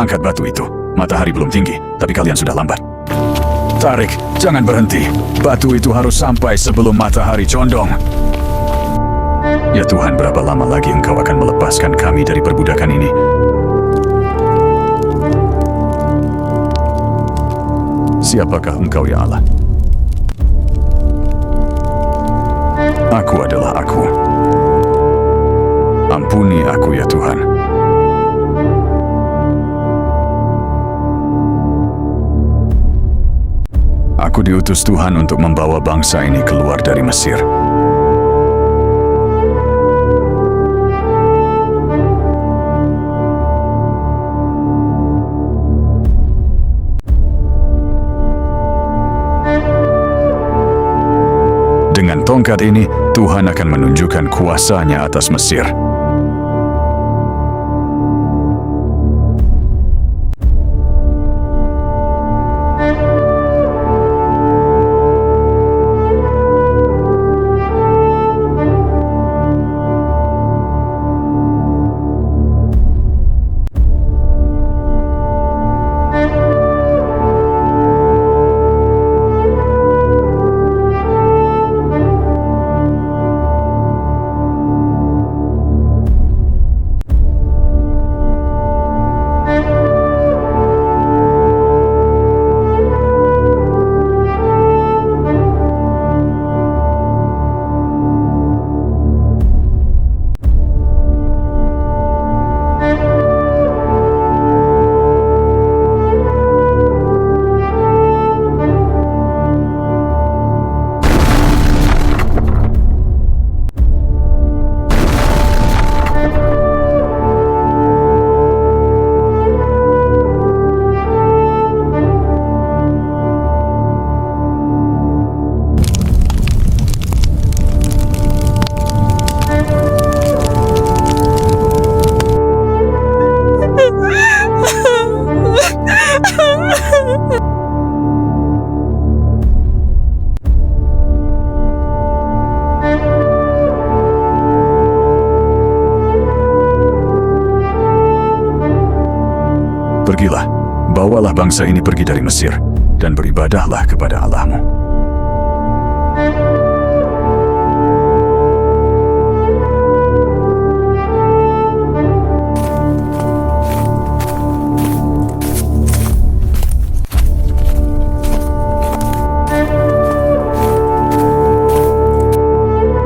Angkat batu itu. Matahari belum tinggi, tapi kalian sudah lambat. Tarik, jangan berhenti. Batu itu harus sampai sebelum matahari condong. Ya Tuhan, berapa lama lagi Engkau akan melepaskan kami dari perbudakan ini? Siapakah Engkau ya Allah? Aku adalah aku. Ampuni aku ya Tuhan. Aku diutus Tuhan untuk membawa bangsa ini keluar dari Mesir. Dengan tongkat ini, Tuhan akan menunjukkan kuasa-Nya atas Mesir. Pergilah, bawalah bangsa ini pergi dari Mesir, dan beribadahlah kepada Allahmu.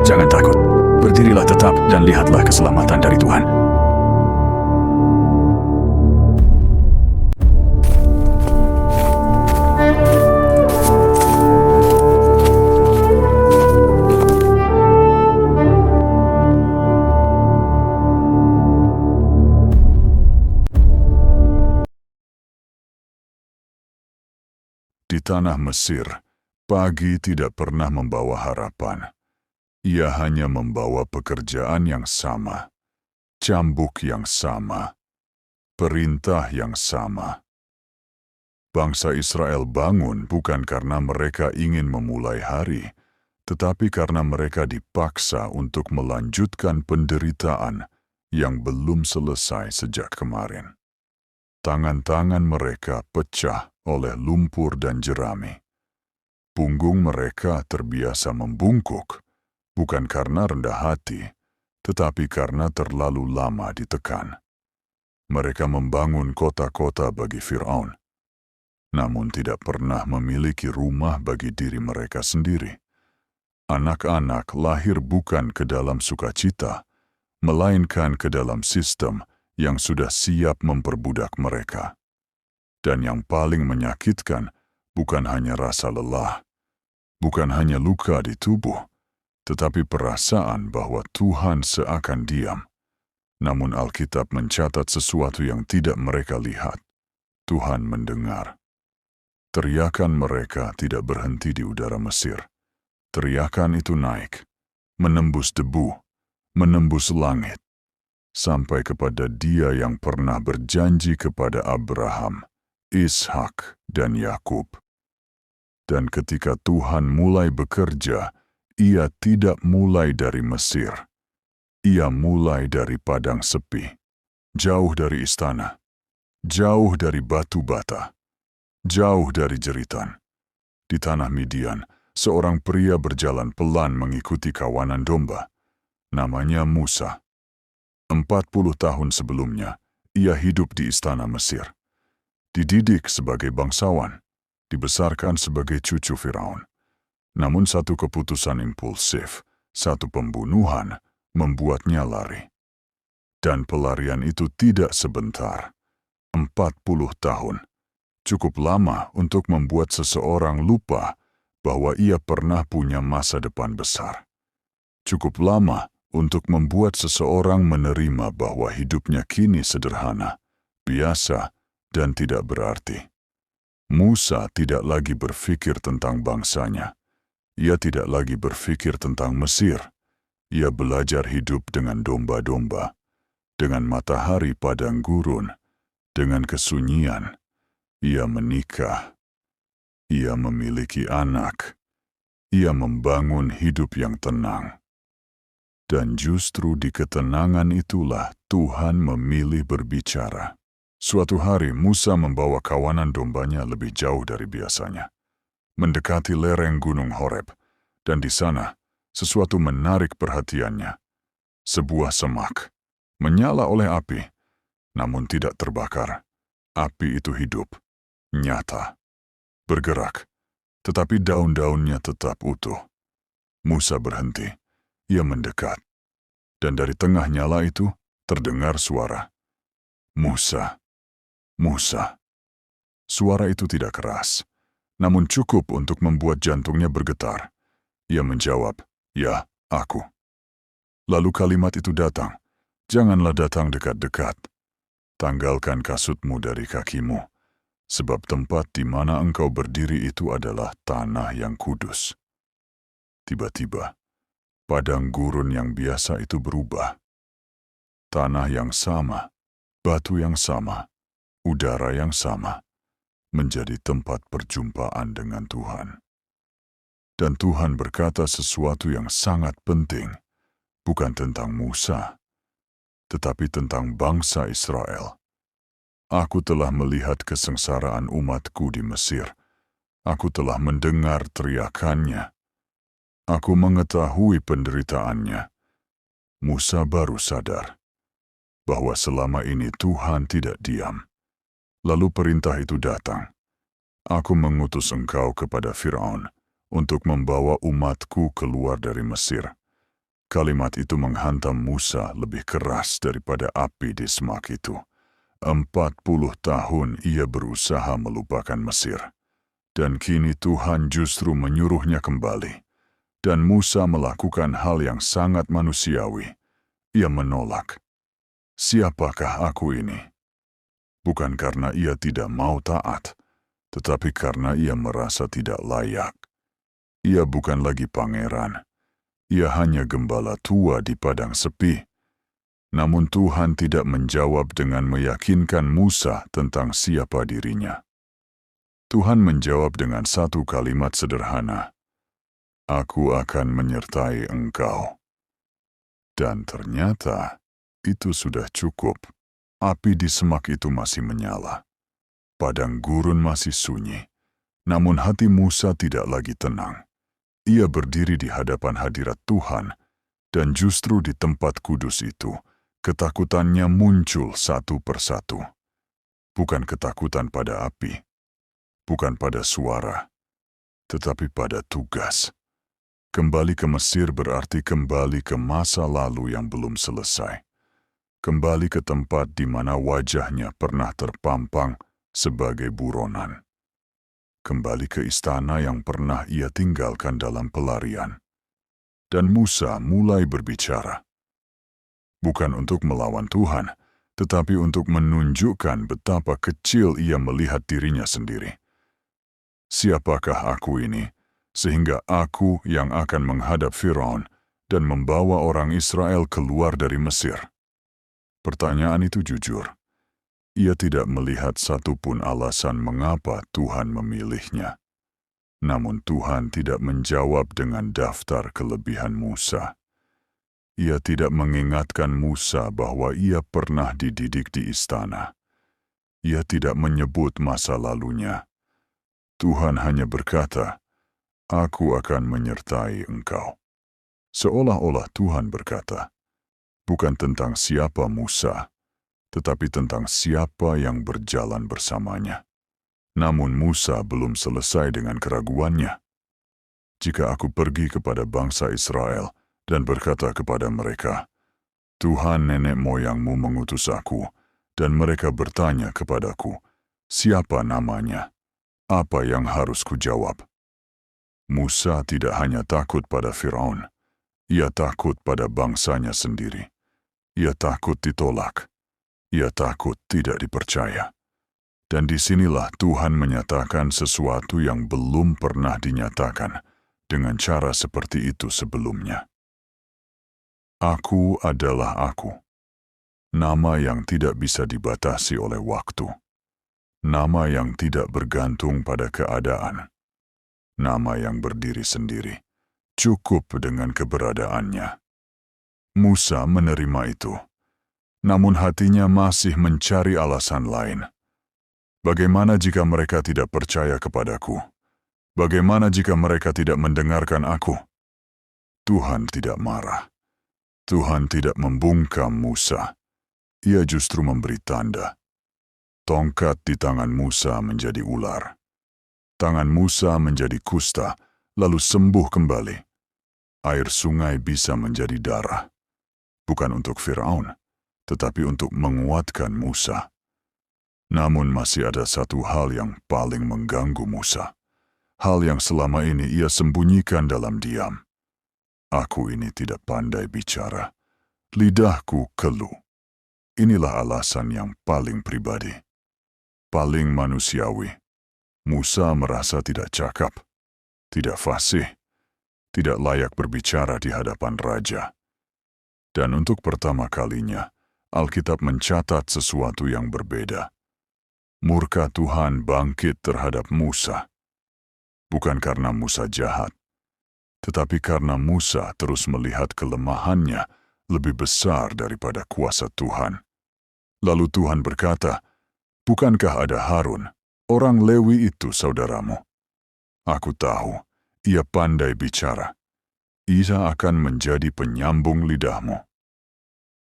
Jangan takut, berdirilah tetap dan lihatlah keselamatan dari Tuhan. Di tanah Mesir, pagi tidak pernah membawa harapan. Ia hanya membawa pekerjaan yang sama, cambuk yang sama, perintah yang sama. Bangsa Israel bangun bukan karena mereka ingin memulai hari, tetapi karena mereka dipaksa untuk melanjutkan penderitaan yang belum selesai sejak kemarin. Tangan-tangan mereka pecah oleh lumpur dan jerami. Punggung mereka terbiasa membungkuk, bukan karena rendah hati, tetapi karena terlalu lama ditekan. Mereka membangun kota-kota bagi Firaun, namun tidak pernah memiliki rumah bagi diri mereka sendiri. Anak-anak lahir bukan ke dalam sukacita, melainkan ke dalam sistem yang sudah siap memperbudak mereka. Dan yang paling menyakitkan bukan hanya rasa lelah, bukan hanya luka di tubuh, tetapi perasaan bahwa Tuhan seakan diam. Namun Alkitab mencatat sesuatu yang tidak mereka lihat. Tuhan mendengar. Teriakan mereka tidak berhenti di udara Mesir. Teriakan itu naik, menembus debu, menembus langit, sampai kepada Dia yang pernah berjanji kepada Abraham, Ishak, dan Yakub. Dan ketika Tuhan mulai bekerja, Ia tidak mulai dari Mesir. Ia mulai dari padang sepi, jauh dari istana, jauh dari batu bata, jauh dari jeritan. Di tanah Midian, seorang pria berjalan pelan mengikuti kawanan domba. Namanya Musa. 40 tahun sebelumnya, ia hidup di istana Mesir. Dididik sebagai bangsawan, dibesarkan sebagai cucu Firaun. Namun satu keputusan impulsif, satu pembunuhan, membuatnya lari. Dan pelarian itu tidak sebentar. 40 tahun. Cukup lama untuk membuat seseorang lupa bahwa ia pernah punya masa depan besar. Cukup lama untuk membuat seseorang menerima bahwa hidupnya kini sederhana, biasa, dan tidak berarti. Musa tidak lagi berpikir tentang bangsanya. Ia tidak lagi berpikir tentang Mesir. Ia belajar hidup dengan domba-domba, dengan matahari padang gurun, dengan kesunyian. Ia menikah. Ia memiliki anak. Ia membangun hidup yang tenang. Dan justru di ketenangan itulah Tuhan memilih berbicara. Suatu hari Musa membawa kawanan dombanya lebih jauh dari biasanya, mendekati lereng Gunung Horeb, dan di sana sesuatu menarik perhatiannya. Sebuah semak, menyala oleh api, namun tidak terbakar. Api itu hidup, nyata, bergerak, tetapi daun-daunnya tetap utuh. Musa berhenti. Ia mendekat, dan dari tengah nyala itu terdengar suara, "Musa, Musa." Suara itu tidak keras, namun cukup untuk membuat jantungnya bergetar. Ia menjawab, "Ya, aku." Lalu kalimat itu datang, "Janganlah datang dekat-dekat. Tanggalkan kasutmu dari kakimu, sebab tempat di mana engkau berdiri itu adalah tanah yang kudus." Tiba-tiba, padang gurun yang biasa itu berubah. Tanah yang sama, batu yang sama, udara yang sama, menjadi tempat perjumpaan dengan Tuhan. Dan Tuhan berkata sesuatu yang sangat penting, bukan tentang Musa, tetapi tentang bangsa Israel. "Aku telah melihat kesengsaraan umatku di Mesir. Aku telah mendengar teriakannya. Aku mengetahui penderitaannya." Musa baru sadar bahwa selama ini Tuhan tidak diam. Lalu perintah itu datang, "Aku mengutus engkau kepada Firaun untuk membawa umatku keluar dari Mesir." Kalimat itu menghantam Musa lebih keras daripada api di semak itu. 40 tahun ia berusaha melupakan Mesir. Dan kini Tuhan justru menyuruhnya kembali. Dan Musa melakukan hal yang sangat manusiawi. Ia menolak. "Siapakah aku ini?" Bukan karena ia tidak mau taat, tetapi karena ia merasa tidak layak. Ia bukan lagi pangeran. Ia hanya gembala tua di padang sepi. Namun Tuhan tidak menjawab dengan meyakinkan Musa tentang siapa dirinya. Tuhan menjawab dengan satu kalimat sederhana, "Aku akan menyertai engkau." Dan ternyata itu sudah cukup. Api di semak itu masih menyala. Padang gurun masih sunyi. Namun hati Musa tidak lagi tenang. Ia berdiri di hadapan hadirat Tuhan, dan justru di tempat kudus itu, ketakutannya muncul satu persatu. Bukan ketakutan pada api, bukan pada suara, tetapi pada tugas. Kembali ke Mesir berarti kembali ke masa lalu yang belum selesai. Kembali ke tempat di mana wajahnya pernah terpampang sebagai buronan. Kembali ke istana yang pernah ia tinggalkan dalam pelarian. Dan Musa mulai berbicara. Bukan untuk melawan Tuhan, tetapi untuk menunjukkan betapa kecil ia melihat dirinya sendiri. "Siapakah aku ini, sehingga aku yang akan menghadap Firaun dan membawa orang Israel keluar dari Mesir?" Pertanyaan itu jujur. Ia tidak melihat satupun alasan mengapa Tuhan memilihnya. Namun Tuhan tidak menjawab dengan daftar kelebihan Musa. Ia tidak mengingatkan Musa bahwa ia pernah dididik di istana. Ia tidak menyebut masa lalunya. Tuhan hanya berkata, "Aku akan menyertai engkau." Seolah-olah Tuhan berkata, bukan tentang siapa Musa, tetapi tentang siapa yang berjalan bersamanya. Namun Musa belum selesai dengan keraguannya. Jika aku pergi kepada bangsa Israel dan berkata kepada mereka, "Tuhan nenek moyangmu mengutus aku," dan mereka bertanya kepadaku, "Siapa namanya?" Apa yang harus kujawab? Musa tidak hanya takut pada Firaun, ia takut pada bangsanya sendiri. Ia takut ditolak, ia takut tidak dipercaya. Dan disinilah Tuhan menyatakan sesuatu yang belum pernah dinyatakan dengan cara seperti itu sebelumnya. Aku adalah aku. Nama yang tidak bisa dibatasi oleh waktu. Nama yang tidak bergantung pada keadaan. Nama yang berdiri sendiri. Cukup dengan keberadaannya. Musa menerima itu. Namun hatinya masih mencari alasan lain. Bagaimana jika mereka tidak percaya kepadaku? Bagaimana jika mereka tidak mendengarkan aku? Tuhan tidak marah. Tuhan tidak membungkam Musa. Ia justru memberi tanda. Tongkat di tangan Musa menjadi ular. Tangan Musa menjadi kusta, lalu sembuh kembali. Air sungai bisa menjadi darah. Bukan untuk Firaun, tetapi untuk menguatkan Musa. Namun masih ada satu hal yang paling mengganggu Musa. Hal yang selama ini ia sembunyikan dalam diam. Aku ini tidak pandai bicara. Lidahku keluh. Inilah alasan yang paling pribadi. Paling manusiawi. Musa merasa tidak cakap, tidak fasih, tidak layak berbicara di hadapan raja. Dan untuk pertama kalinya, Alkitab mencatat sesuatu yang berbeda. Murka Tuhan bangkit terhadap Musa. Bukan karena Musa jahat, tetapi karena Musa terus melihat kelemahannya lebih besar daripada kuasa Tuhan. Lalu Tuhan berkata, "Bukankah ada Harun, orang Lewi itu saudaramu? Aku tahu, ia pandai bicara. Ia akan menjadi penyambung lidahmu."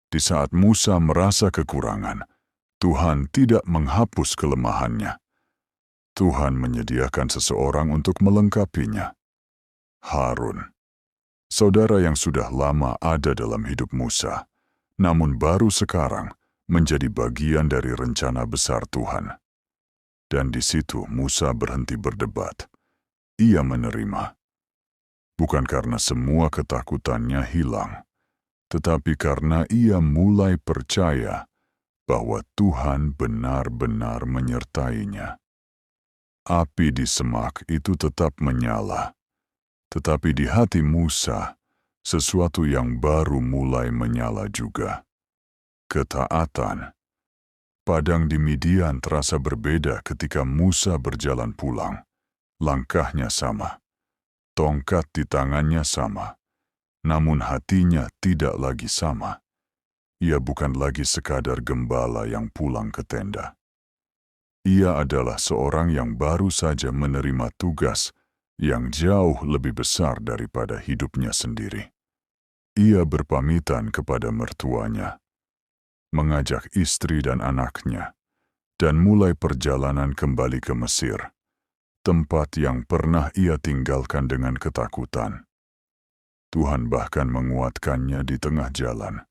Di saat Musa merasa kekurangan, Tuhan tidak menghapus kelemahannya. Tuhan menyediakan seseorang untuk melengkapinya. Harun, saudara yang sudah lama ada dalam hidup Musa, namun baru sekarang menjadi bagian dari rencana besar Tuhan. Dan di situ Musa berhenti berdebat. Ia menerima. Bukan karena semua ketakutannya hilang, tetapi karena ia mulai percaya bahwa Tuhan benar-benar menyertainya. Api di semak itu tetap menyala, tetapi di hati Musa, sesuatu yang baru mulai menyala juga. Ketaatan. Padang di Midian terasa berbeda ketika Musa berjalan pulang. Langkahnya sama. Tongkat di tangannya sama. Namun hatinya tidak lagi sama. Ia bukan lagi sekadar gembala yang pulang ke tenda. Ia adalah seorang yang baru saja menerima tugas yang jauh lebih besar daripada hidupnya sendiri. Ia berpamitan kepada mertuanya, mengajak istri dan anaknya, dan mulai perjalanan kembali ke Mesir, tempat yang pernah ia tinggalkan dengan ketakutan. Tuhan bahkan menguatkannya di tengah jalan.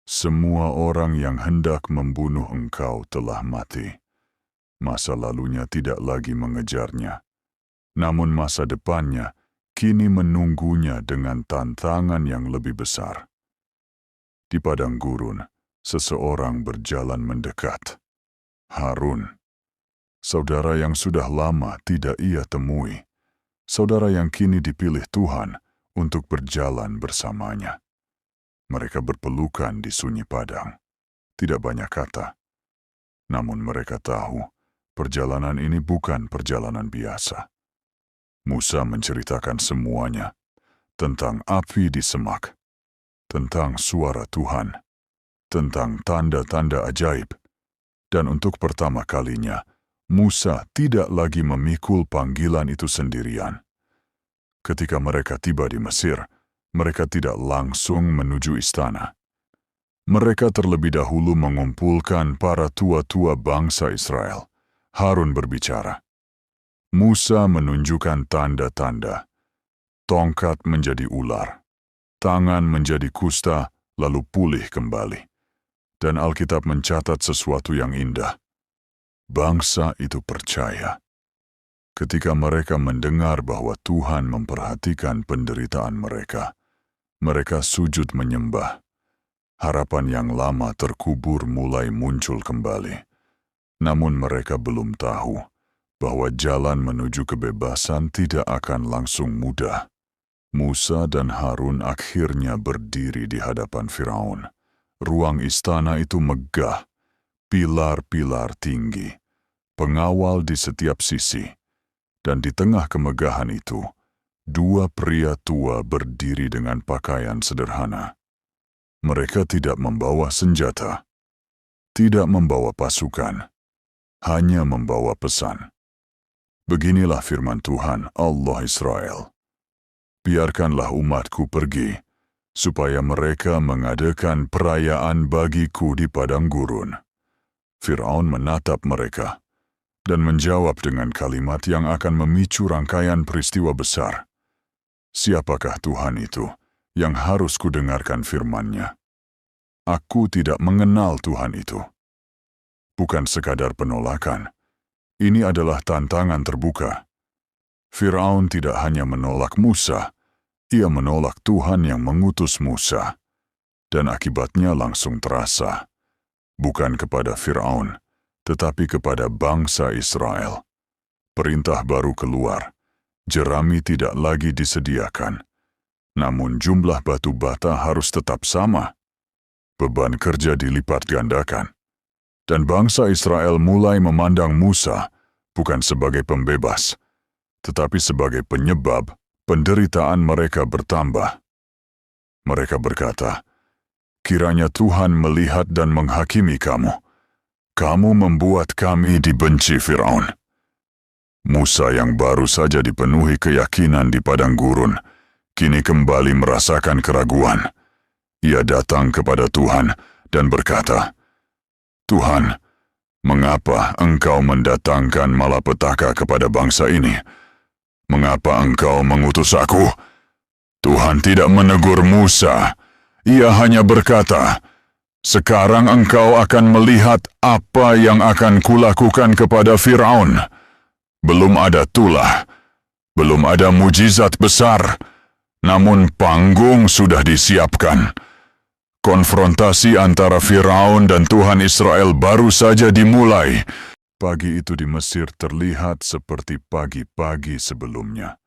Semua orang yang hendak membunuh engkau telah mati. Masa lalunya tidak lagi mengejarnya, namun masa depannya kini menunggunya dengan tantangan yang lebih besar. Di padang gurun, seseorang berjalan mendekat. Harun, saudara yang sudah lama tidak ia temui, saudara yang kini dipilih Tuhan untuk berjalan bersamanya. Mereka berpelukan di sunyi padang, tidak banyak kata. Namun mereka tahu, perjalanan ini bukan perjalanan biasa. Musa menceritakan semuanya, tentang api di semak, tentang suara Tuhan, tentang tanda-tanda ajaib, Dan untuk pertama kalinya, Musa tidak lagi memikul panggilan itu sendirian. Ketika mereka tiba di Mesir, mereka tidak langsung menuju istana. Mereka terlebih dahulu mengumpulkan para tua-tua bangsa Israel. Harun berbicara. Musa menunjukkan tanda-tanda. Tongkat menjadi ular, tangan menjadi kusta, lalu pulih kembali. Dan Alkitab mencatat sesuatu yang indah. Bangsa itu percaya. Ketika mereka mendengar bahwa Tuhan memperhatikan penderitaan mereka, mereka sujud menyembah. Harapan yang lama terkubur mulai muncul kembali. Namun mereka belum tahu bahwa jalan menuju kebebasan tidak akan langsung mudah. Musa dan Harun akhirnya berdiri di hadapan Firaun. Ruang istana itu megah, pilar-pilar tinggi, pengawal di setiap sisi. Dan di tengah kemegahan itu, dua pria tua berdiri dengan pakaian sederhana. Mereka tidak membawa senjata, tidak membawa pasukan, hanya membawa pesan. Beginilah firman Tuhan Allah Israel. Biarkanlah umatku pergi, supaya mereka mengadakan perayaan bagiku di padang gurun. Firaun menatap mereka dan menjawab dengan kalimat yang akan memicu rangkaian peristiwa besar. Siapakah Tuhan itu yang harus kudengarkan firman-Nya? Aku tidak mengenal Tuhan itu. Bukan sekadar penolakan, ini adalah tantangan terbuka. Firaun tidak hanya menolak Musa, ia menolak Tuhan yang mengutus Musa. Dan akibatnya langsung terasa, bukan kepada Firaun, tetapi kepada bangsa Israel. Perintah baru keluar, jerami tidak lagi disediakan, namun jumlah batu bata harus tetap sama. Beban kerja dilipat gandakan. Dan bangsa Israel mulai memandang Musa bukan sebagai pembebas, tetapi sebagai penyebab penderitaan mereka bertambah. Mereka berkata, "Kiranya Tuhan melihat dan menghakimi kamu. Kamu membuat kami dibenci Firaun." Musa yang baru saja dipenuhi keyakinan di padang gurun, kini kembali merasakan keraguan. Ia datang kepada Tuhan dan berkata, "Tuhan, mengapa Engkau mendatangkan malapetaka kepada bangsa ini? Mengapa Engkau mengutus aku?" Tuhan tidak menegur Musa. Ia hanya berkata, "Sekarang engkau akan melihat apa yang akan kulakukan kepada Firaun. Belum ada tulah, belum ada mujizat besar, namun panggung sudah disiapkan. Konfrontasi antara Firaun dan Tuhan Israel baru saja dimulai." Pagi itu di Mesir terlihat seperti pagi-pagi sebelumnya.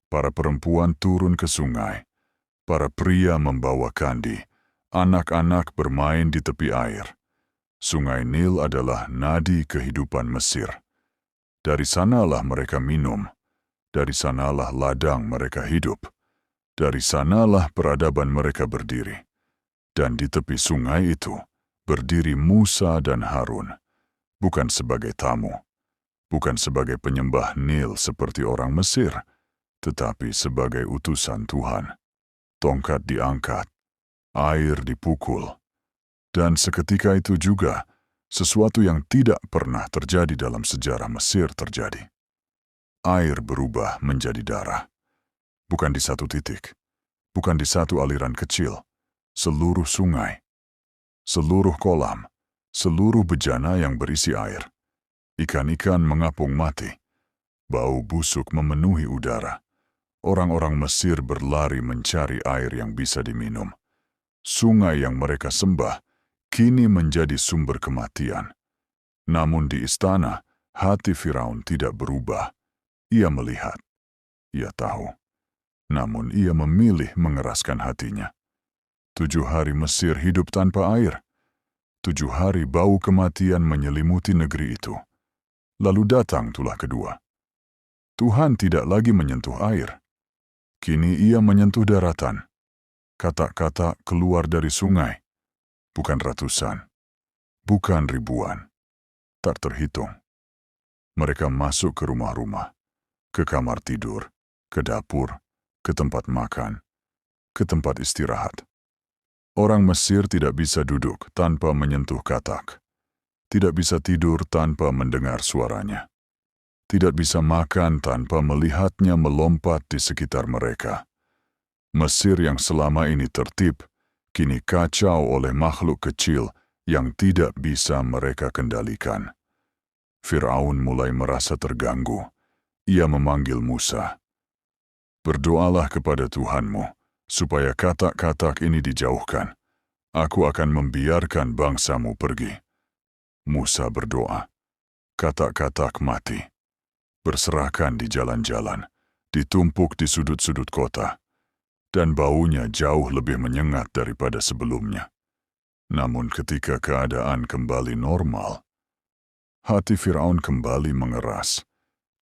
Para perempuan turun ke sungai. Para pria membawa kandi. Anak-anak bermain di tepi air. Sungai Nil adalah nadi kehidupan Mesir. Dari sanalah mereka minum. Dari sanalah ladang mereka hidup. Dari sanalah peradaban mereka berdiri. Dan di tepi sungai itu berdiri Musa dan Harun, bukan sebagai tamu, bukan sebagai penyembah Nil seperti orang Mesir, tetapi sebagai utusan Tuhan. Tongkat diangkat, air dipukul, dan seketika itu juga sesuatu yang tidak pernah terjadi dalam sejarah Mesir terjadi. Air berubah menjadi darah, bukan di satu titik, bukan di satu aliran kecil. Seluruh sungai, seluruh kolam, seluruh bejana yang berisi air. Ikan-ikan mengapung mati. Bau busuk memenuhi udara. Orang-orang Mesir berlari mencari air yang bisa diminum. Sungai yang mereka sembah kini menjadi sumber kematian. Namun di istana, hati Firaun tidak berubah. Ia melihat, ia tahu. Namun ia memilih mengeraskan hatinya. 7 hari Mesir hidup tanpa air. 7 hari bau kematian menyelimuti negeri itu. Lalu datang tulah kedua. Tuhan tidak lagi menyentuh air. Kini ia menyentuh daratan. Kata-kata keluar dari sungai. Bukan ratusan. Bukan ribuan. tak terhitung. Mereka masuk ke rumah-rumah, ke kamar tidur, ke dapur, ke tempat makan, ke tempat istirahat. Orang Mesir tidak bisa duduk tanpa menyentuh katak. Tidak bisa tidur tanpa mendengar suaranya. Tidak bisa makan tanpa melihatnya melompat di sekitar mereka. Mesir yang selama ini tertib, kini kacau oleh makhluk kecil yang tidak bisa mereka kendalikan. Firaun mulai merasa terganggu. Ia memanggil Musa. Berdoalah kepada Tuhanmu, supaya katak-katak ini dijauhkan. Aku akan membiarkan bangsamu pergi. Musa berdoa. Katak-katak mati. Berserakan di jalan-jalan, ditumpuk di sudut-sudut kota, dan baunya jauh lebih menyengat daripada sebelumnya. Namun ketika keadaan kembali normal, hati Firaun kembali mengeras.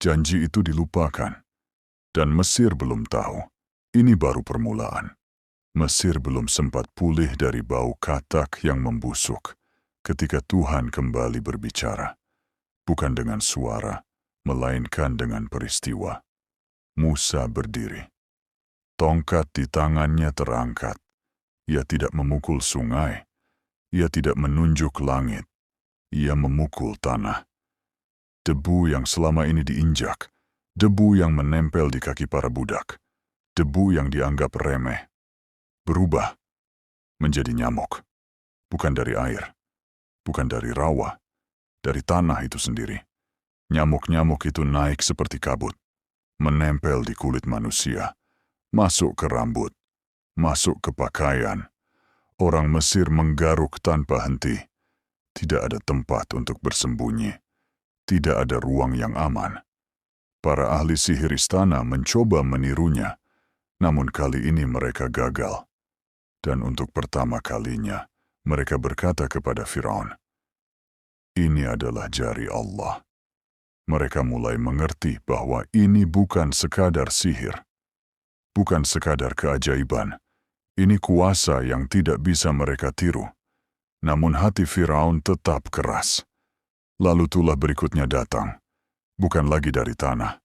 Janji itu dilupakan. Dan Mesir belum tahu, ini baru permulaan. Mesir belum sempat pulih dari bau katak yang membusuk ketika Tuhan kembali berbicara. Bukan dengan suara, melainkan dengan peristiwa. Musa berdiri. Tongkat di tangannya terangkat. Ia tidak memukul sungai. Ia tidak menunjuk langit. Ia memukul tanah. Debu yang selama ini diinjak, debu yang menempel di kaki para budak, debu yang dianggap remeh, berubah menjadi nyamuk. Bukan dari air, bukan dari rawa, dari tanah itu sendiri. Nyamuk-nyamuk itu naik seperti kabut, menempel di kulit manusia, masuk ke rambut, masuk ke pakaian. Orang Mesir menggaruk tanpa henti. Tidak ada tempat untuk bersembunyi. Tidak ada ruang yang aman. Para ahli sihir istana mencoba menirunya, namun kali ini mereka gagal. Dan untuk pertama kalinya, mereka berkata kepada Firaun, "Ini adalah jari Allah." Mereka mulai mengerti bahwa ini bukan sekadar sihir, bukan sekadar keajaiban. Ini kuasa yang tidak bisa mereka tiru. Namun hati Firaun tetap keras. Lalu tulah berikutnya datang. Bukan lagi dari tanah.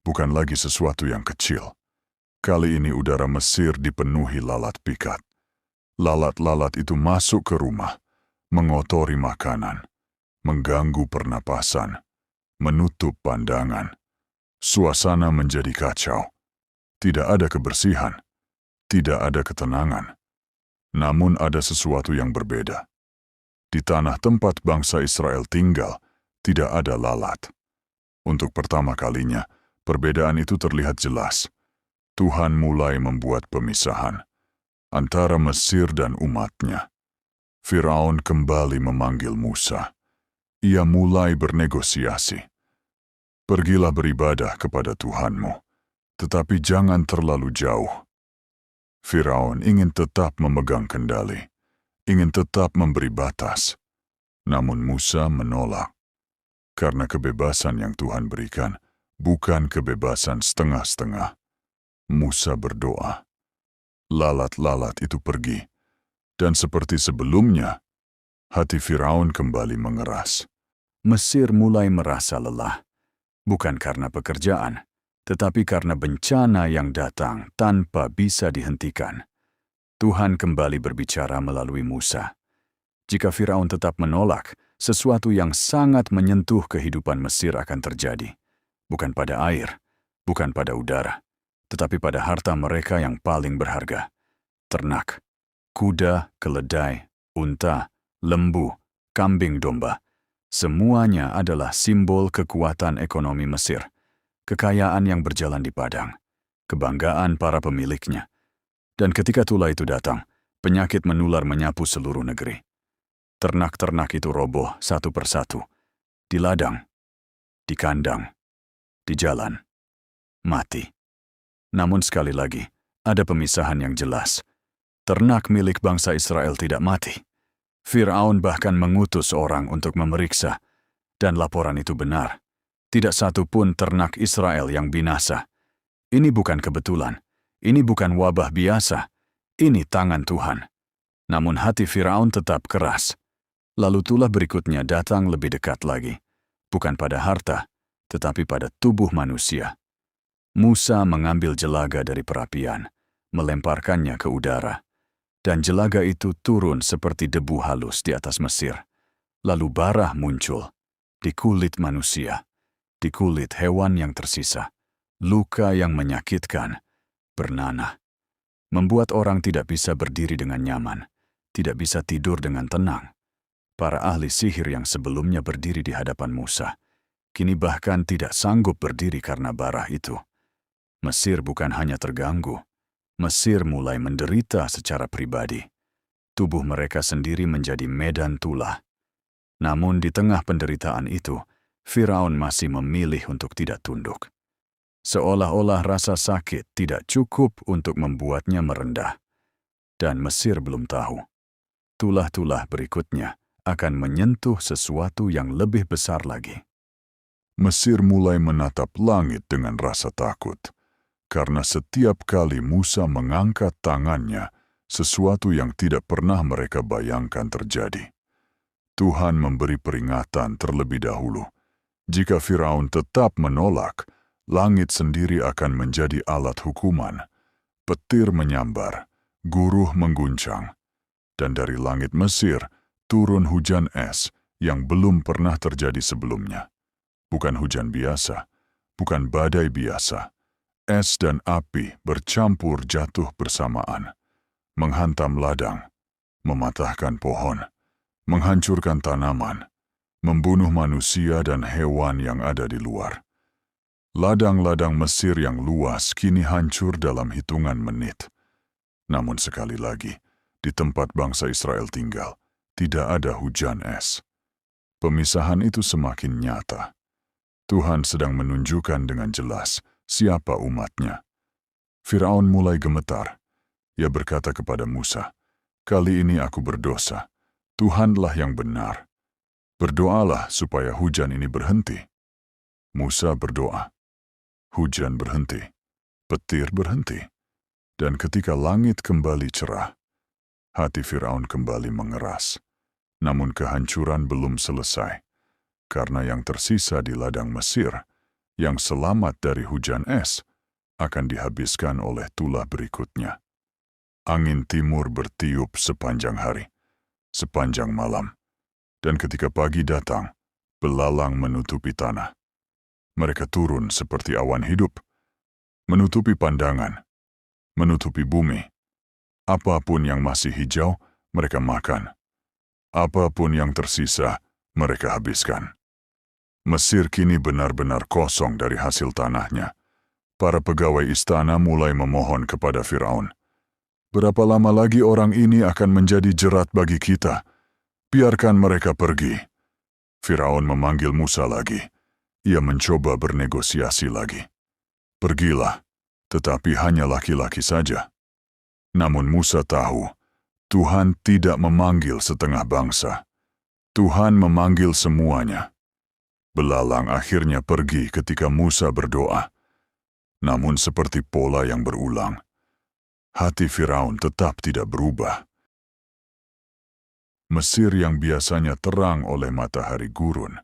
Bukan lagi sesuatu yang kecil. Kali ini udara Mesir dipenuhi lalat pikat. Lalat-lalat itu masuk ke rumah, mengotori makanan, mengganggu pernapasan, menutup pandangan. Suasana menjadi kacau. Tidak ada kebersihan. Tidak ada ketenangan. Namun ada sesuatu yang berbeda. Di tanah tempat bangsa Israel tinggal, tidak ada lalat. Untuk pertama kalinya, perbedaan itu terlihat jelas. Tuhan mulai membuat pemisahan antara Mesir dan umatnya. Firaun kembali memanggil Musa. Ia mulai bernegosiasi. Pergilah beribadah kepada Tuhanmu, tetapi jangan terlalu jauh. Firaun ingin tetap memegang kendali. Ingin tetap memberi batas. Namun Musa menolak. Karena kebebasan yang Tuhan berikan bukan kebebasan setengah-setengah. Musa berdoa. Lalat-lalat itu pergi. Dan seperti sebelumnya, hati Firaun kembali mengeras. Mesir mulai merasa lelah. Bukan karena pekerjaan, tetapi karena bencana yang datang tanpa bisa dihentikan. Tuhan kembali berbicara melalui Musa. Jika Firaun tetap menolak, sesuatu yang sangat menyentuh kehidupan Mesir akan terjadi. Bukan pada air, bukan pada udara, tetapi pada harta mereka yang paling berharga. Ternak, kuda, keledai, unta, lembu, kambing domba. Semuanya adalah simbol kekuatan ekonomi Mesir. Kekayaan yang berjalan di padang. Kebanggaan para pemiliknya. Dan ketika tulah itu datang, penyakit menular menyapu seluruh negeri. Ternak-ternak itu roboh satu persatu. Di ladang, di kandang, di jalan. Mati. Namun sekali lagi, ada pemisahan yang jelas. Ternak milik bangsa Israel tidak mati. Firaun bahkan mengutus orang untuk memeriksa. Dan laporan itu benar. Tidak satu pun ternak Israel yang binasa. Ini bukan kebetulan. Ini bukan wabah biasa, ini tangan Tuhan. Namun hati Firaun tetap keras. Lalu tulah berikutnya datang lebih dekat lagi, bukan pada harta, tetapi pada tubuh manusia. Musa mengambil jelaga dari perapian, melemparkannya ke udara, dan jelaga itu turun seperti debu halus di atas Mesir. Lalu bara muncul di kulit manusia, di kulit hewan yang tersisa. Luka yang menyakitkan bernanah, membuat orang tidak bisa berdiri dengan nyaman, tidak bisa tidur dengan tenang. Para ahli sihir yang sebelumnya berdiri di hadapan Musa, kini bahkan tidak sanggup berdiri karena bara itu. Mesir bukan hanya terganggu, Mesir mulai menderita secara pribadi. Tubuh mereka sendiri menjadi medan tulah. Namun di tengah penderitaan itu, Firaun masih memilih untuk tidak tunduk. Seolah-olah rasa sakit tidak cukup untuk membuatnya merendah. Dan Mesir belum tahu, tulah-tulah berikutnya akan menyentuh sesuatu yang lebih besar lagi. Mesir mulai menatap langit dengan rasa takut. Karena setiap kali Musa mengangkat tangannya, sesuatu yang tidak pernah mereka bayangkan terjadi. Tuhan memberi peringatan terlebih dahulu. Jika Firaun tetap menolak, langit sendiri akan menjadi alat hukuman. Petir menyambar, guruh mengguncang. Dan dari langit Mesir turun hujan es yang belum pernah terjadi sebelumnya. Bukan hujan biasa, bukan badai biasa. Es dan api bercampur jatuh bersamaan, menghantam ladang, mematahkan pohon, menghancurkan tanaman, membunuh manusia dan hewan yang ada di luar. Ladang-ladang Mesir yang luas kini hancur dalam hitungan menit. Namun sekali lagi, di tempat bangsa Israel tinggal, tidak ada hujan es. Pemisahan itu semakin nyata. Tuhan sedang menunjukkan dengan jelas siapa umatnya. Firaun mulai gemetar. Ia berkata kepada Musa, "Kali ini aku berdosa. Tuhanlah yang benar. Berdoalah supaya hujan ini berhenti." Musa berdoa. Hujan berhenti. Petir berhenti. Dan ketika langit kembali cerah, hati Firaun kembali mengeras. Namun kehancuran belum selesai. Karena yang tersisa di ladang Mesir, yang selamat dari hujan es, akan dihabiskan oleh tulah berikutnya. Angin timur bertiup sepanjang hari, sepanjang malam, dan ketika pagi datang, belalang menutupi tanah. Mereka turun seperti awan hidup, menutupi pandangan, menutupi bumi. Apapun yang masih hijau, mereka makan. Apapun yang tersisa, mereka habiskan. Mesir kini benar-benar kosong dari hasil tanahnya. Para pegawai istana mulai memohon kepada Firaun. "Berapa lama lagi orang ini akan menjadi jerat bagi kita? Biarkan mereka pergi." Firaun memanggil Musa lagi. Ia mencoba bernegosiasi lagi. "Pergilah, tetapi hanya laki-laki saja." Namun Musa tahu, Tuhan tidak memanggil setengah bangsa. Tuhan memanggil semuanya. Belalang akhirnya pergi ketika Musa berdoa. Namun seperti pola yang berulang, hati Firaun tetap tidak berubah. Mesir yang biasanya terang oleh matahari gurun,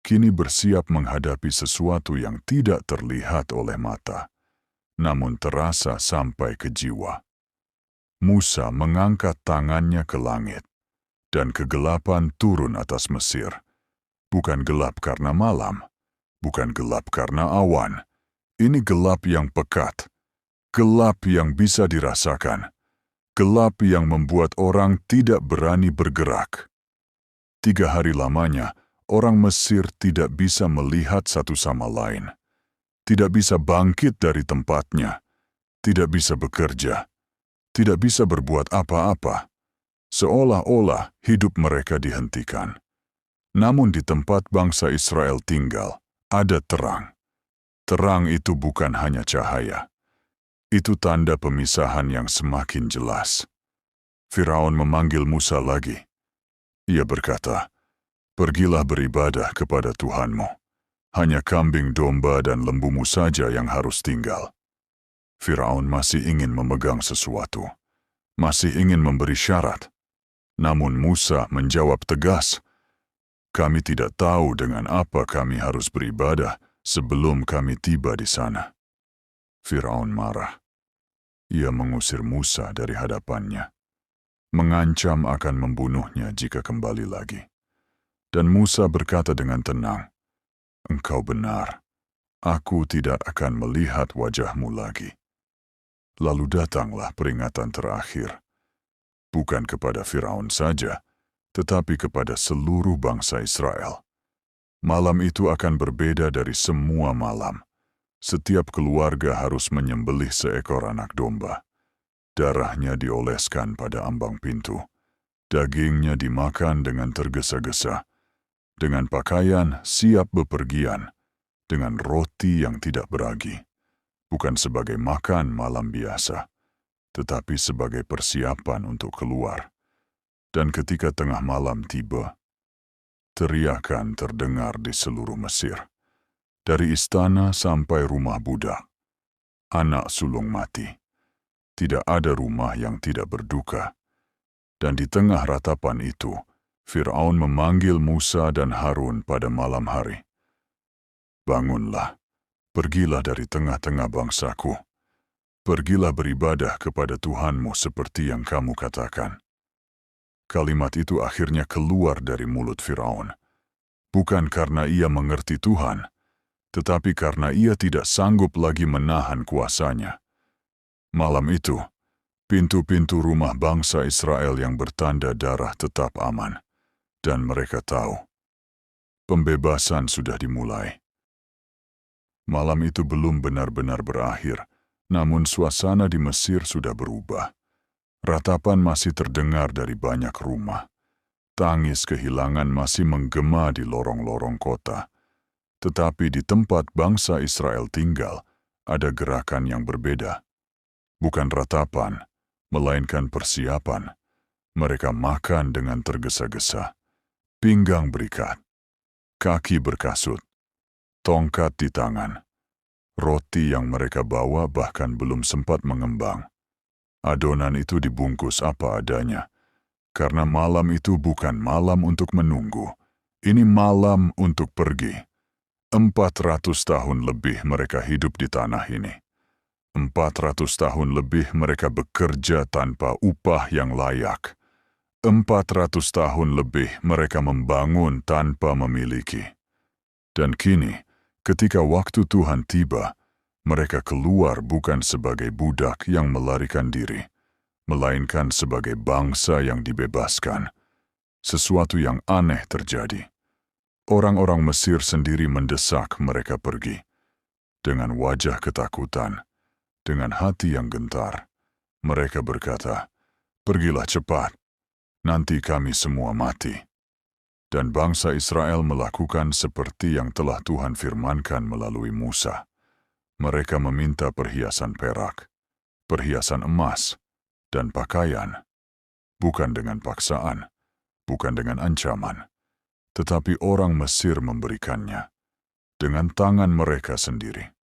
kini bersiap menghadapi sesuatu yang tidak terlihat oleh mata, namun terasa sampai ke jiwa. Musa mengangkat tangannya ke langit, dan kegelapan turun atas Mesir. Bukan gelap karena malam, bukan gelap karena awan. Ini gelap yang pekat, gelap yang bisa dirasakan, gelap yang membuat orang tidak berani bergerak. 3 hari lamanya, orang Mesir tidak bisa melihat satu sama lain, tidak bisa bangkit dari tempatnya, tidak bisa bekerja, tidak bisa berbuat apa-apa, seolah-olah hidup mereka dihentikan. Namun di tempat bangsa Israel tinggal, ada terang. Terang itu bukan hanya cahaya. Itu tanda pemisahan yang semakin jelas. Firaun memanggil Musa lagi. Ia berkata, "Pergilah beribadah kepada Tuhanmu. Hanya kambing domba dan lembumu saja yang harus tinggal." Firaun masih ingin memegang sesuatu. Masih ingin memberi syarat. Namun Musa menjawab tegas, "Kami tidak tahu dengan apa kami harus beribadah sebelum kami tiba di sana." Firaun marah. Ia mengusir Musa dari hadapannya, mengancam akan membunuhnya jika kembali lagi. Dan Musa berkata dengan tenang, "Engkau benar, aku tidak akan melihat wajahmu lagi." Lalu datanglah peringatan terakhir, bukan kepada Firaun saja, tetapi kepada seluruh bangsa Israel. Malam itu akan berbeda dari semua malam. Setiap keluarga harus menyembelih seekor anak domba. Darahnya dioleskan pada ambang pintu. Dagingnya dimakan dengan tergesa-gesa. Dengan pakaian siap bepergian. Dengan roti yang tidak beragi. Bukan sebagai makan malam biasa, tetapi sebagai persiapan untuk keluar. Dan ketika tengah malam tiba, teriakan terdengar di seluruh Mesir. Dari istana sampai rumah budak. Anak sulung mati. Tidak ada rumah yang tidak berduka. Dan di tengah ratapan itu, Firaun memanggil Musa dan Harun pada malam hari. "Bangunlah, pergilah dari tengah-tengah bangsaku. Pergilah beribadah kepada Tuhanmu seperti yang kamu katakan." Kalimat itu akhirnya keluar dari mulut Firaun. Bukan karena ia mengerti Tuhan, tetapi karena ia tidak sanggup lagi menahan kuasanya. Malam itu, pintu-pintu rumah bangsa Israel yang bertanda darah tetap aman. Dan mereka tahu, pembebasan sudah dimulai. Malam itu belum benar-benar berakhir, namun suasana di Mesir sudah berubah. Ratapan masih terdengar dari banyak rumah. Tangis kehilangan masih menggema di lorong-lorong kota. Tetapi di tempat bangsa Israel tinggal, ada gerakan yang berbeda. Bukan ratapan, melainkan persiapan. Mereka makan dengan tergesa-gesa. Pinggang berikat, kaki berkasut, tongkat di tangan. Roti yang mereka bawa bahkan belum sempat mengembang. Adonan itu dibungkus apa adanya, karena malam itu bukan malam untuk menunggu. Ini malam untuk pergi. 400 tahun lebih mereka hidup di tanah ini. 400 tahun lebih mereka bekerja tanpa upah yang layak. 400 tahun lebih mereka membangun tanpa memiliki. Dan kini, ketika waktu Tuhan tiba, mereka keluar bukan sebagai budak yang melarikan diri, melainkan sebagai bangsa yang dibebaskan. Sesuatu yang aneh terjadi. Orang-orang Mesir sendiri mendesak mereka pergi. Dengan wajah ketakutan, dengan hati yang gentar, mereka berkata, "Pergilah cepat, nanti kami semua mati." Dan bangsa Israel melakukan seperti yang telah Tuhan firmankan melalui Musa. Mereka meminta perhiasan perak, perhiasan emas, dan pakaian, bukan dengan paksaan, bukan dengan ancaman, tetapi orang Mesir memberikannya dengan tangan mereka sendiri.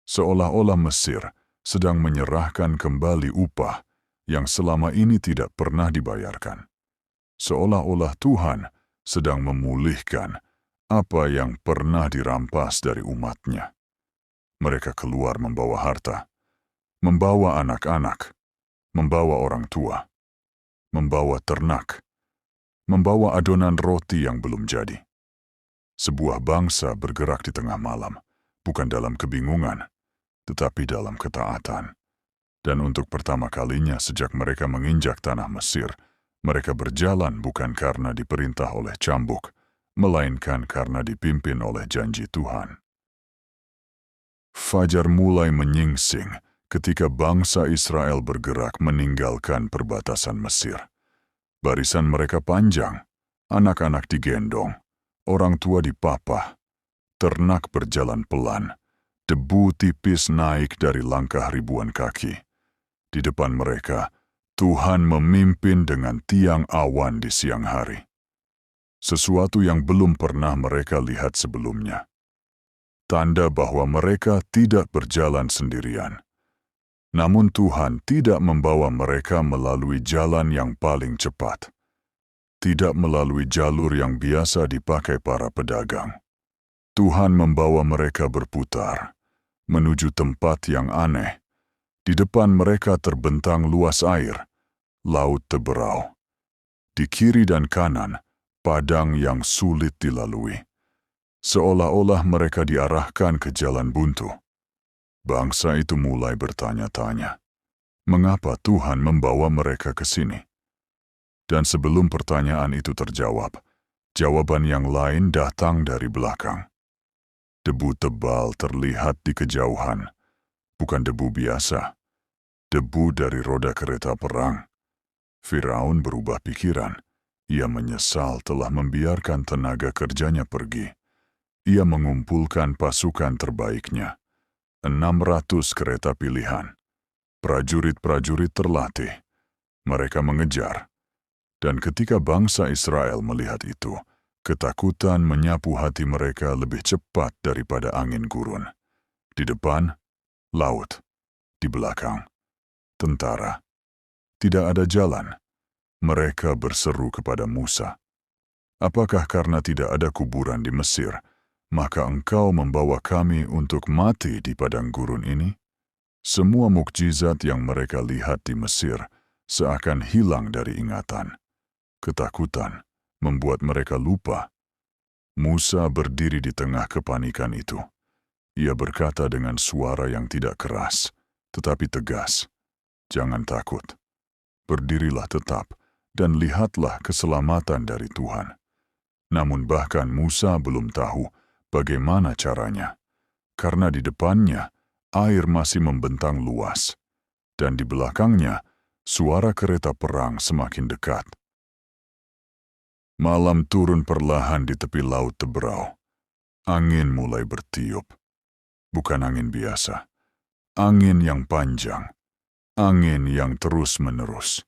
Seolah-olah Mesir sedang menyerahkan kembali upah yang selama ini tidak pernah dibayarkan. Seolah-olah Tuhan sedang memulihkan apa yang pernah dirampas dari umatnya. Mereka keluar membawa harta, membawa anak-anak, membawa orang tua, membawa ternak, membawa adonan roti yang belum jadi. Sebuah bangsa bergerak di tengah malam, bukan dalam kebingungan, tetapi dalam ketaatan. Dan untuk pertama kalinya sejak mereka menginjak tanah Mesir, mereka berjalan bukan karena diperintah oleh cambuk, melainkan karena dipimpin oleh janji Tuhan. Fajar mulai menyingsing ketika bangsa Israel bergerak meninggalkan perbatasan Mesir. Barisan mereka panjang, anak-anak digendong, orang tua dipapah, ternak berjalan pelan, debu tipis naik dari langkah ribuan kaki. Di depan mereka, Tuhan memimpin dengan tiang awan di siang hari. Sesuatu yang belum pernah mereka lihat sebelumnya. Tanda bahwa mereka tidak berjalan sendirian. Namun Tuhan tidak membawa mereka melalui jalan yang paling cepat. tidak melalui jalur yang biasa dipakai para pedagang. Tuhan membawa mereka berputar, menuju tempat yang aneh. Di depan mereka terbentang luas air, laut teberau. Di kiri dan kanan, padang yang sulit dilalui. Seolah-olah mereka diarahkan ke jalan buntu. Bangsa itu mulai bertanya-tanya, mengapa Tuhan membawa mereka ke sini? Dan sebelum pertanyaan itu terjawab, jawaban yang lain datang dari belakang. Debu tebal terlihat di kejauhan, bukan debu biasa, debu dari roda kereta perang. Firaun berubah pikiran. Ia menyesal telah membiarkan tenaga kerjanya pergi. Ia mengumpulkan pasukan terbaiknya, 600 kereta pilihan. Prajurit-prajurit terlatih. Mereka mengejar. Dan ketika bangsa Israel melihat itu, ketakutan menyapu hati mereka lebih cepat daripada angin gurun. Di depan, laut. Di belakang, tentara. Tidak ada jalan. Mereka berseru kepada Musa, "Apakah karena tidak ada kuburan di Mesir, maka engkau membawa kami untuk mati di padang gurun ini?" Semua mukjizat yang mereka lihat di Mesir seakan hilang dari ingatan. Ketakutan membuat mereka lupa. Musa berdiri di tengah kepanikan itu. Ia berkata dengan suara yang tidak keras, tetapi tegas, "Jangan takut. Berdirilah tetap dan lihatlah keselamatan dari Tuhan." Namun bahkan Musa belum tahu bagaimana caranya, karena di depannya air masih membentang luas, dan di belakangnya suara kereta perang semakin dekat. Malam turun perlahan di tepi laut teberau. Angin mulai bertiup. Bukan angin biasa. Angin yang panjang. Angin yang terus-menerus.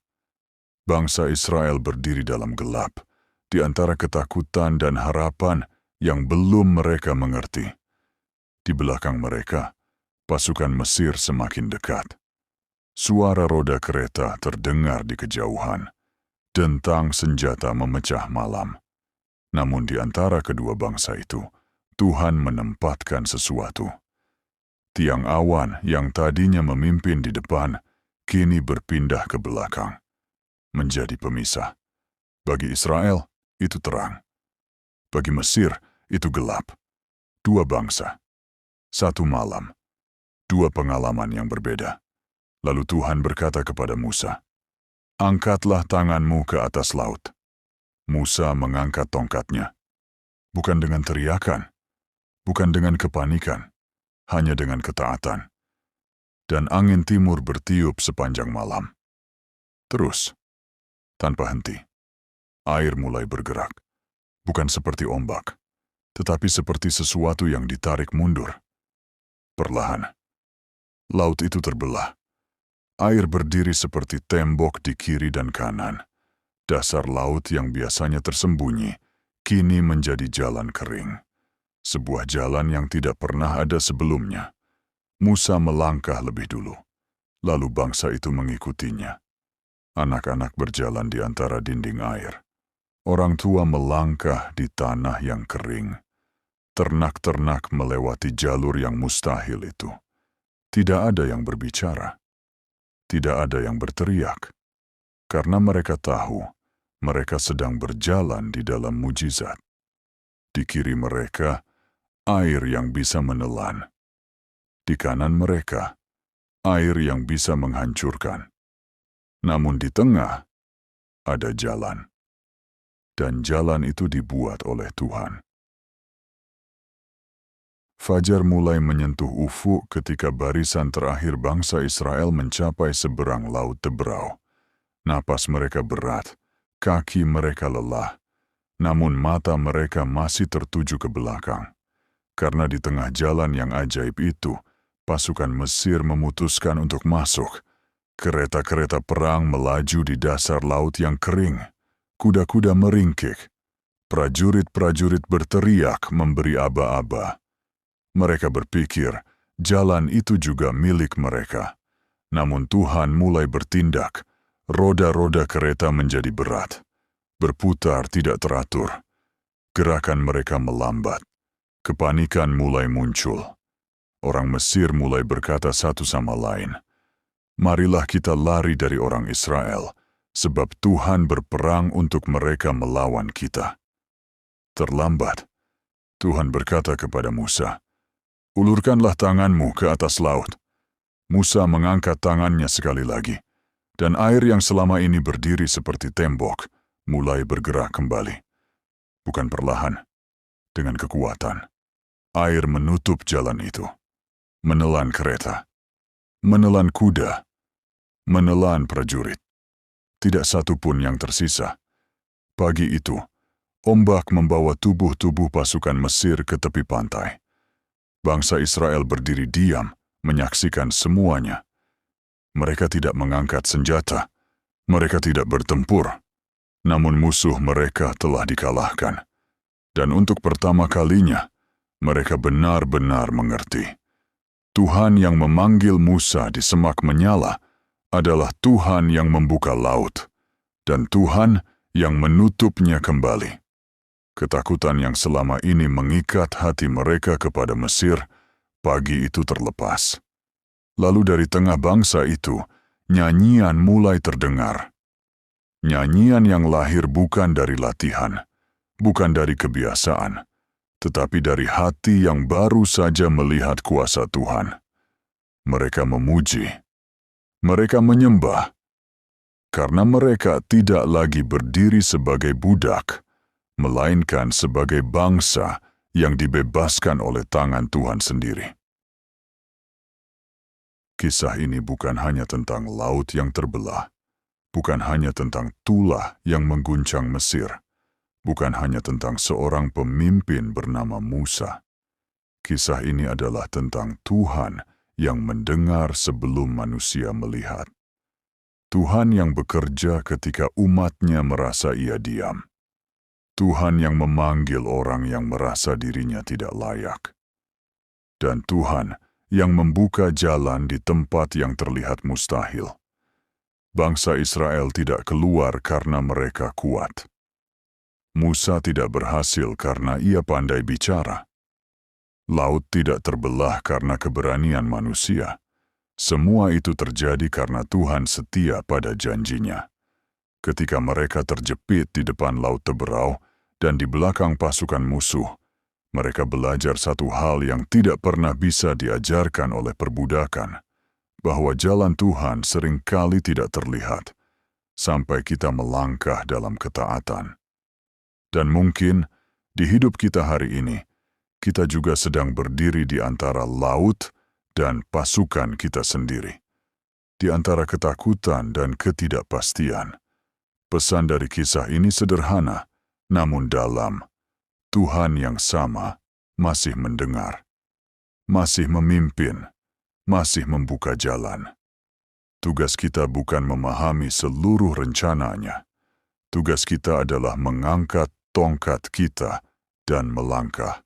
Bangsa Israel berdiri dalam gelap, di antara ketakutan dan harapan yang belum mereka mengerti. Di belakang mereka, pasukan Mesir semakin dekat. Suara roda kereta terdengar di kejauhan. Dentang senjata memecah malam. Namun di antara kedua bangsa itu, Tuhan menempatkan sesuatu. Tiang awan yang tadinya memimpin di depan, kini berpindah ke belakang. Menjadi pemisah. Bagi Israel, itu terang. Bagi Mesir, itu gelap. Dua bangsa. Satu malam. Dua pengalaman yang berbeda. Lalu Tuhan berkata kepada Musa, "Angkatlah tanganmu ke atas laut." Musa mengangkat tongkatnya. Bukan dengan teriakan, bukan dengan kepanikan, hanya dengan ketaatan. Dan angin timur bertiup sepanjang malam. Terus, tanpa henti, air mulai bergerak. Bukan seperti ombak, tetapi seperti sesuatu yang ditarik mundur. Perlahan, laut itu terbelah. Air berdiri seperti tembok di kiri dan kanan. Dasar laut yang biasanya tersembunyi, kini menjadi jalan kering. Sebuah jalan yang tidak pernah ada sebelumnya. Musa melangkah lebih dulu, lalu bangsa itu mengikutinya. Anak-anak berjalan di antara dinding air. Orang tua melangkah di tanah yang kering. Ternak-ternak melewati jalur yang mustahil itu. Tidak ada yang berbicara. Tidak ada yang berteriak, karena mereka tahu mereka sedang berjalan di dalam mujizat. Di kiri mereka, air yang bisa menelan. Di kanan mereka, air yang bisa menghancurkan. Namun di tengah, ada jalan. Dan jalan itu dibuat oleh Tuhan. Fajar mulai menyentuh ufuk ketika barisan terakhir bangsa Israel mencapai seberang laut teberau. Napas mereka berat, kaki mereka lelah, namun mata mereka masih tertuju ke belakang. Karena di tengah jalan yang ajaib itu, pasukan Mesir memutuskan untuk masuk. Kereta-kereta perang melaju di dasar laut yang kering. Kuda-kuda meringkik. Prajurit-prajurit berteriak memberi aba-aba. Mereka berpikir jalan itu juga milik mereka. Namun Tuhan mulai bertindak. Roda-roda kereta menjadi berat. berputar tidak teratur. Gerakan mereka melambat. Kepanikan mulai muncul. Orang Mesir mulai berkata satu sama lain, "Marilah kita lari dari orang Israel, sebab Tuhan berperang untuk mereka melawan kita." Terlambat. Tuhan berkata kepada Musa, "Ulurkanlah tanganmu ke atas laut." Musa mengangkat tangannya sekali lagi, dan air yang selama ini berdiri seperti tembok mulai bergerak kembali. Bukan perlahan, dengan kekuatan. Air menutup jalan itu, menelan kereta, menelan kuda, menelan prajurit. Tidak satu pun yang tersisa. Pagi itu, ombak membawa tubuh-tubuh pasukan Mesir ke tepi pantai. Bangsa Israel berdiri diam, menyaksikan semuanya. Mereka tidak mengangkat senjata, mereka tidak bertempur, namun musuh mereka telah dikalahkan. Dan untuk pertama kalinya, mereka benar-benar mengerti. Tuhan yang memanggil Musa di semak menyala adalah Tuhan yang membuka laut, dan Tuhan yang menutupnya kembali. Ketakutan yang selama ini mengikat hati mereka kepada Mesir, pagi itu terlepas. Lalu dari tengah bangsa itu, nyanyian mulai terdengar. Nyanyian yang lahir bukan dari latihan, bukan dari kebiasaan, tetapi dari hati yang baru saja melihat kuasa Tuhan. Mereka memuji, mereka menyembah, karena mereka tidak lagi berdiri sebagai budak, melainkan sebagai bangsa yang dibebaskan oleh tangan Tuhan sendiri. Kisah ini bukan hanya tentang laut yang terbelah, bukan hanya tentang tulah yang mengguncang Mesir, bukan hanya tentang seorang pemimpin bernama Musa. Kisah ini adalah tentang Tuhan yang mendengar sebelum manusia melihat. Tuhan yang bekerja ketika umatnya merasa ia diam. Tuhan yang memanggil orang yang merasa dirinya tidak layak. Dan Tuhan yang membuka jalan di tempat yang terlihat mustahil. Bangsa Israel tidak keluar karena mereka kuat. Musa tidak berhasil karena ia pandai bicara. Laut tidak terbelah karena keberanian manusia. Semua itu terjadi karena Tuhan setia pada janjinya. Ketika mereka terjepit di depan laut Teberau dan di belakang pasukan musuh, mereka belajar satu hal yang tidak pernah bisa diajarkan oleh perbudakan, bahwa jalan Tuhan seringkali tidak terlihat, sampai kita melangkah dalam ketaatan. Dan mungkin di hidup kita hari ini, kita juga sedang berdiri di antara laut dan pasukan kita sendiri. Di antara ketakutan dan ketidakpastian. Pesan dari kisah ini sederhana, namun dalam. Tuhan yang sama masih mendengar, masih memimpin, masih membuka jalan. Tugas kita bukan memahami seluruh rencananya. Tugas kita adalah mengangkat tongkat kita dan melangkah.